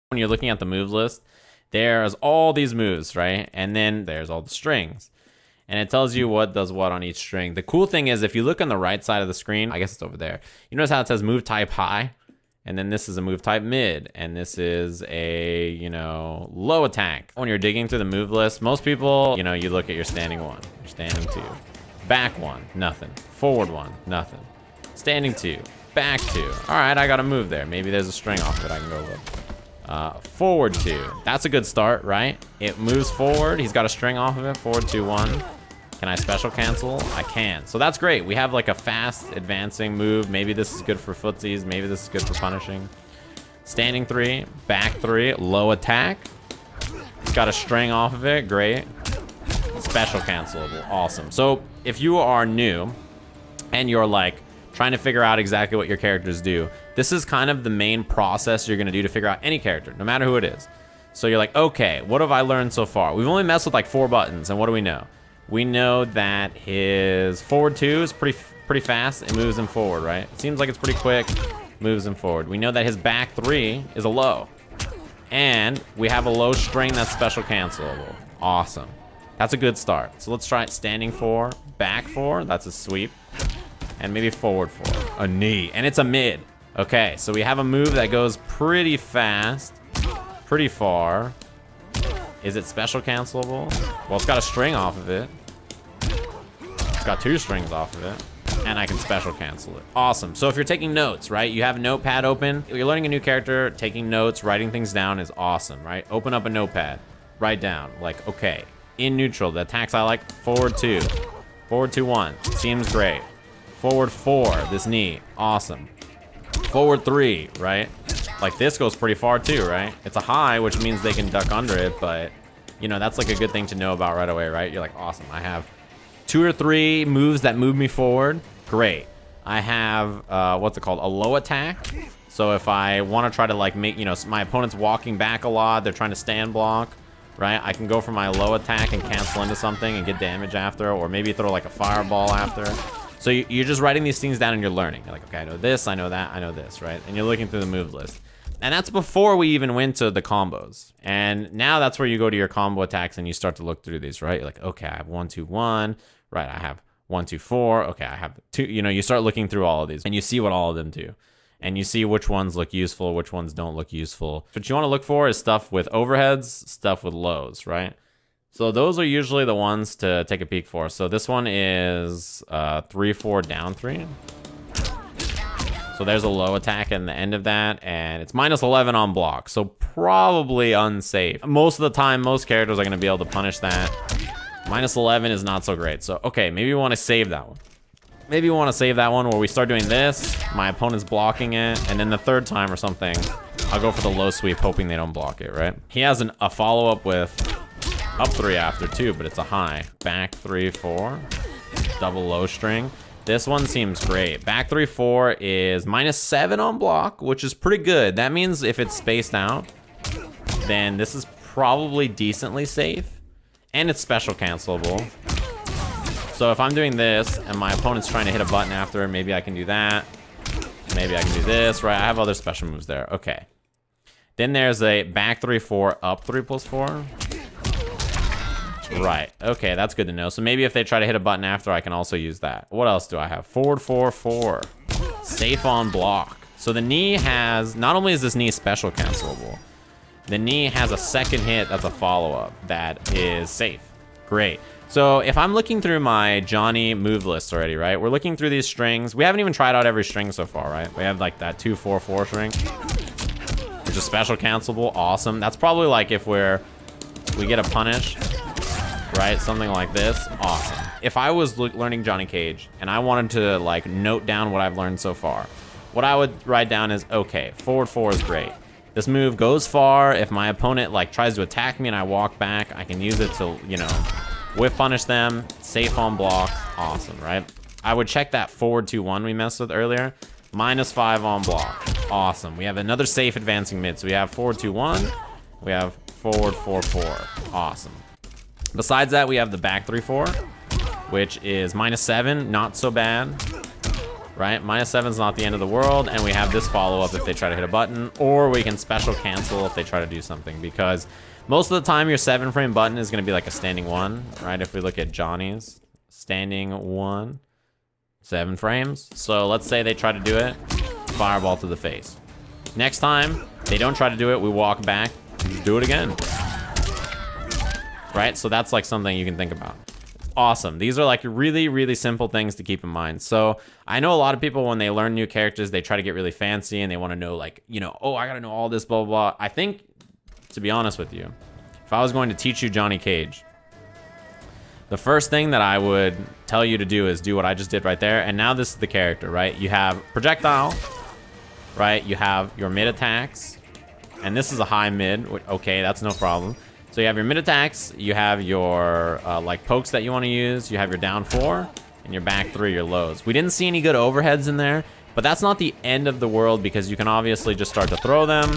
When you're looking at the move list, there's all these moves, right? And then there's all the strings. And it tells you what does what on each string. The cool thing is if you look on the right side of the screen, I guess it's over there, you notice how it says move type high? And then this is a move type mid, and this is a, low attack. When you're digging through the move list, most people, you look at your standing 1, your standing 2, back 1, nothing, forward 1, nothing, standing 2, back 2. All right, I got a move there. Maybe there's a string off of it I can go with. Forward 2, that's a good start, right? It moves forward, he's got a string off of it, forward 2, 1. Can I special cancel? I can. So that's great. We have like a fast advancing move. Maybe this is good for footsies. Maybe this is good for punishing. Standing 3, back 3, low attack. It's got a string off of it. Great. Special cancelable. Awesome. So if you are new and you're like trying to figure out exactly what your characters do, this is kind of the main process you're going to do to figure out any character, no matter who it is. So you're like, okay, what have I learned so far? We've only messed with like 4 buttons, and what do we know? We know that his forward 2 is pretty fast. It moves him forward, right? It seems like it's pretty quick. Moves him forward. We know that his back 3 is a low. And we have a low string that's special cancelable. Awesome. That's a good start. So let's try it. Standing 4, back 4. That's a sweep. And maybe forward 4. A knee. And it's a mid. Okay, so we have a move that goes pretty fast. Pretty far. Is it special cancelable? Well, it's got a string off of it. It's got 2 strings off of it. And I can special cancel it. Awesome. So if you're taking notes, right? You have a notepad open. If you're learning a new character, taking notes, writing things down is awesome, right? Open up a notepad. Write down. Like, okay. In neutral, the attacks I like. Forward 2. Forward 2, 1. Seems great. Forward 4. This knee. Awesome. Forward 3, right? Like this goes pretty far too, right? It's a high, which means they can duck under it, but that's like a good thing to know about right away, right? You're like, awesome, I have 2 or 3 moves that move me forward. Great. I have, what's it called? A low attack. So if I want to try to like make, my opponent's walking back a lot, they're trying to stand block, right? I can go for my low attack and cancel into something and get damage after, or maybe throw like a fireball after. So you're just writing these things down and you're learning. You're like, okay, I know this, I know that, I know this, right? And you're looking through the move list. And that's before we even went to the combos. And now that's where you go to your combo attacks and you start to look through these, right? You're like, okay, I have 1, 2, 1. Right, I have 1, 2, 4. Okay, I have 2. You start looking through all of these and you see what all of them do. And you see which ones look useful, which ones don't look useful. What you want to look for is stuff with overheads, stuff with lows, right? So those are usually the ones to take a peek for. So this one is 3, 4, down 3. So there's a low attack in the end of that, and it's minus 11 on block, so probably unsafe. Most of the time, most characters are going to be able to punish that. Minus 11 is not so great, so okay, maybe we want to save that one. Maybe we want to save that one where we start doing this, my opponent's blocking it, and then the 3rd time or something, I'll go for the low sweep, hoping they don't block it, right? He has a follow-up with up 3 after too, but it's a high. Back 3, 4, double low string. This one seems great. Back 3, 4 is minus 7 on block, which is pretty good. That means if it's spaced out, then this is probably decently safe. And it's special cancelable. So if I'm doing this and my opponent's trying to hit a button after, maybe I can do that. Maybe I can do this, right? I have other special moves there. Okay. Then there's a back 3, 4, up 3 plus 4. Right. Okay, that's good to know. So maybe if they try to hit a button after, I can also use that. What else do I have? Forward 4, 4. Safe on block. So the knee has, not only is this knee special cancelable, the knee has a second hit that's a follow-up that is safe. Great. So if I'm looking through my Johnny move list already, right? We're looking through these strings. We haven't even tried out every string so far, right? We have like that 2, 4, 4 string, which is special cancelable. Awesome. That's probably like if we get a punish, right? Something like this. Awesome. If I was learning Johnny Cage and I wanted to like note down what I've learned so far, what I would write down is, okay, forward 4 is great. This move goes far. If my opponent like tries to attack me and I walk back, I can use it to, whiff punish them. Safe on block. Awesome, right? I would check that forward 2, 1 we messed with earlier. Minus 5 on block. Awesome. We have another safe advancing mid. So we have forward 2, 1. We have forward 4, 4. Awesome. Besides that, we have the back 3, 4, which is minus 7. Not so bad. right? -7 is not the end of the world, and we have this follow-up if they try to hit a button, or we can special cancel if they try to do something, because most of the time your 7-frame button is going to be like a standing 1, right? If we look at Johnny's standing 1, 7 frames. So let's say they try to do it, fireball to the face. Next time they don't try to do it, we walk back, do it again, right? So that's like something you can think about. Awesome. These are like really, really simple things to keep in mind. So I know a lot of people, when they learn new characters, they try to get really fancy and they want to know, like, you know, oh, I got to know all this, blah, blah, blah. I think, to be honest with you, if I was going to teach you Johnny Cage, the first thing that I would tell you to do is do what I just did right there. And now this is the character, right? You have projectile, right? You have your mid attacks, and this is a high mid. Okay, that's no problem. So you have your mid attacks, you have your like pokes that you want to use, you have your down 4, and your back 3, your lows. We didn't see any good overheads in there, but that's not the end of the world, because you can obviously just start to throw them,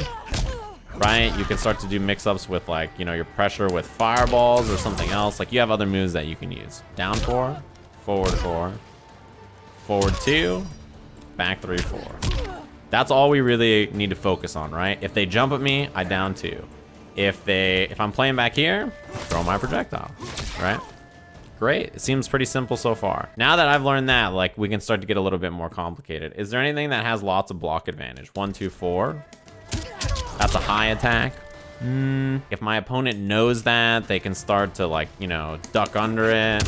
right? You can start to do mix-ups with, like, you know, your pressure with fireballs or something else. Like, you have other moves that you can use. Down 4, forward 4, forward 2, back 3, 4. That's all we really need to focus on, right? If they jump at me, I down 2. If I'm playing back here, throw my projectile, right? Great. It seems pretty simple so far. Now that I've learned that, like, we can start to get a little bit more complicated. Is there anything that has lots of block advantage? 1, 2, 4. That's a high attack. If my opponent knows that, they can start to, like, you know, duck under it.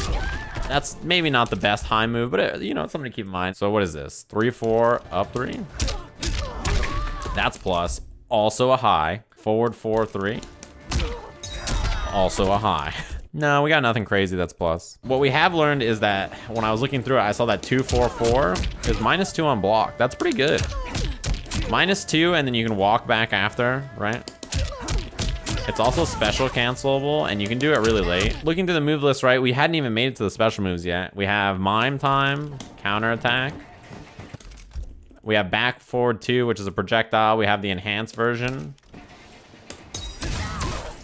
That's maybe not the best high move, but you know, it's something to keep in mind. So what is this? 3, 4, up 3. That's plus. Also a high. Forward 4, 3. Also a high. No, we got nothing crazy that's plus. What we have learned is that when I was looking through it, I saw that 2, 4, 4 is -2 on block. That's pretty good. -2, and then you can walk back after, right? It's also special cancelable, and you can do it really late. Looking through the move list, right, we hadn't even made it to the special moves yet. We have mime time, counter attack. We have back forward 2, which is a projectile. We have the enhanced version,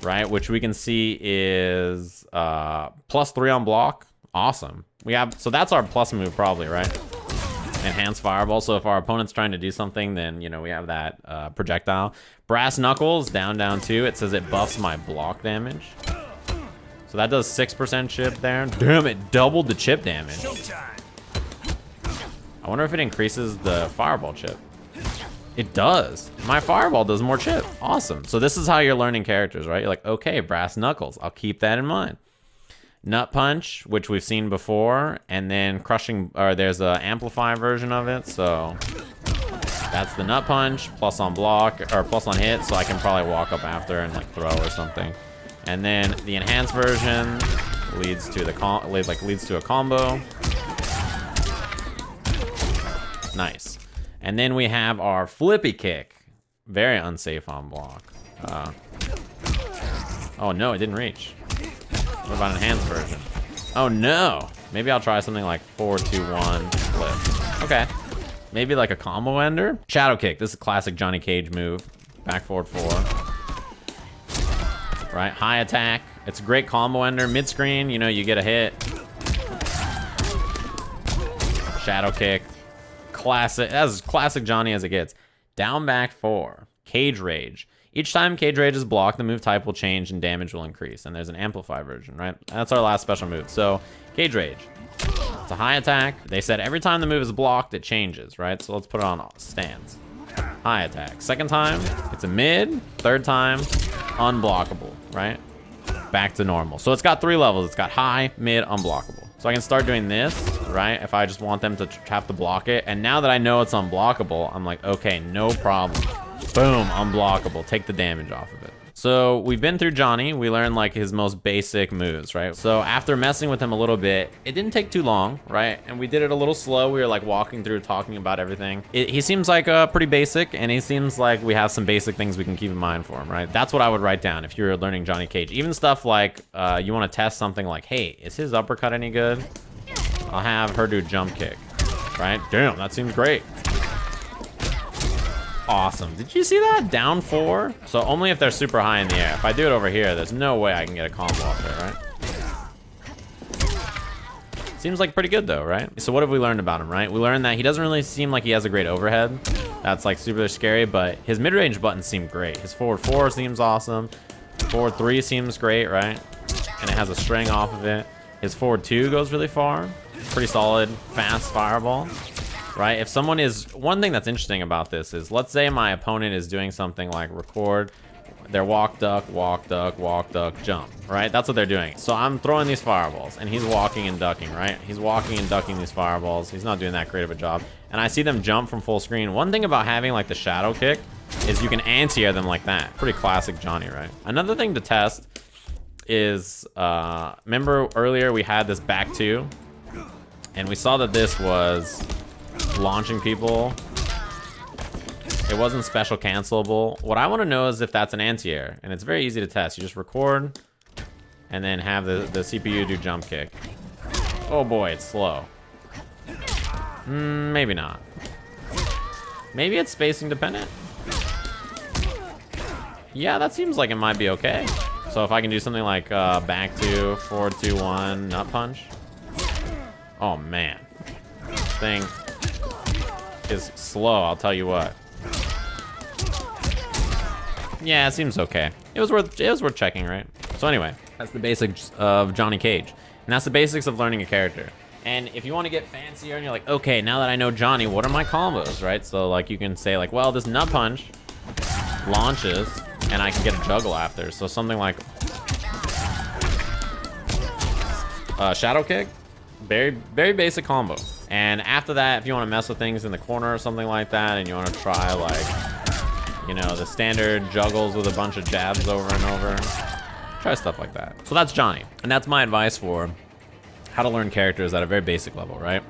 right, which we can see is +3 on block. Awesome. We have, so that's our plus move probably, right? Enhanced fireball. So if our opponent's trying to do something, then, you know, we have that projectile. Brass knuckles, down 2. It says it buffs my block damage. So that does 6% chip there. Damn, it doubled the chip damage. I wonder if it increases the fireball chip. It does. My fireball does more chip. Awesome. So this is how you're learning characters, right? You're like, okay, brass knuckles. I'll keep that in mind. Nut punch, which we've seen before, and then crushing, or there's a amplify version of it. So that's the nut punch, plus on block, or plus on hit. So I can probably walk up after and like throw or something. And then the enhanced version leads to the leads to a combo. Nice. And then we have our flippy kick. Very unsafe on block. Oh no, it didn't reach. What about enhanced version? Oh no. Maybe I'll try something like 4, 2, 1, flip. Okay. Maybe like a combo ender. Shadow kick. This is a classic Johnny Cage move. Back forward 4. Right, high attack. It's a great combo ender. Mid screen, you know, you get a hit. Shadow kick. Classic, as classic Johnny as it gets. Down back 4, Cage Rage. Each time Cage Rage is blocked, the move type will change and damage will increase. And there's an amplify version, right? That's our last special move. So Cage Rage. It's a high attack. They said every time the move is blocked, it changes, right? So let's put it on stance. High attack. Second time, it's a mid. Third time, unblockable, right? Back to normal. So it's got 3 levels. It's got high, mid, unblockable. So I can start doing this, right? If I just want them to have to block it. And now that I know it's unblockable, I'm like, okay, no problem. Boom, unblockable. Take the damage off of it. So we've been through Johnny. We learned like his most basic moves, right? So after messing with him a little bit, it didn't take too long, right? And we did it a little slow. We were like walking through, talking about everything. He seems like pretty basic, and he seems like we have some basic things we can keep in mind for him, right? That's what I would write down if you're learning Johnny Cage. Even stuff like you want to test something like, hey, is his uppercut any good? I'll have her do jump kick, right? Damn, that seems great. Awesome. Did you see that? Down 4? So only if they're super high in the air. If I do it over here, there's no way I can get a combo off there, right? Seems like pretty good though, right? So what have we learned about him, right? We learned that he doesn't really seem like he has a great overhead. That's like super scary, but his mid-range buttons seem great. His forward 4 seems awesome. Forward 3 seems great, right? And it has a string off of it. His forward 2 goes really far. Pretty solid, fast fireball, right? If someone is, one thing that's interesting about this is, let's say my opponent is doing something like record their walk, duck, jump, right? That's what they're doing. So I'm throwing these fireballs, and he's walking and ducking, right? He's walking and ducking these fireballs. He's not doing that great of a job. And I see them jump from full screen. One thing about having like the shadow kick is you can anti-air them like that. Pretty classic Johnny, right? Another thing to test is, remember earlier we had this back 2, and we saw that this was launching people. It wasn't special cancelable. What I want to know is if that's an anti-air, and it's very easy to test. You just record and then have the CPU do jump kick. Oh boy, it's slow. Maybe not. Maybe it's spacing dependent. Yeah, that seems like it might be okay. So if I can do something like back 2, forward 2, 1, nut punch. Oh man, this thing is slow, I'll tell you what. Yeah, it seems okay. It was worth checking, right? So anyway, that's the basics of Johnny Cage. And that's the basics of learning a character. And if you want to get fancier and you're like, okay, now that I know Johnny, what are my combos, right? So like you can say like, well, this nut punch launches and I can get a juggle after. So something like shadow kick, very basic combo. And after that, if you want to mess with things in the corner or something like that, and you want to try like, you know, the standard juggles with a bunch of jabs over and over, try stuff like that. So that's Johnny, and that's my advice for how to learn characters at a very basic level, right?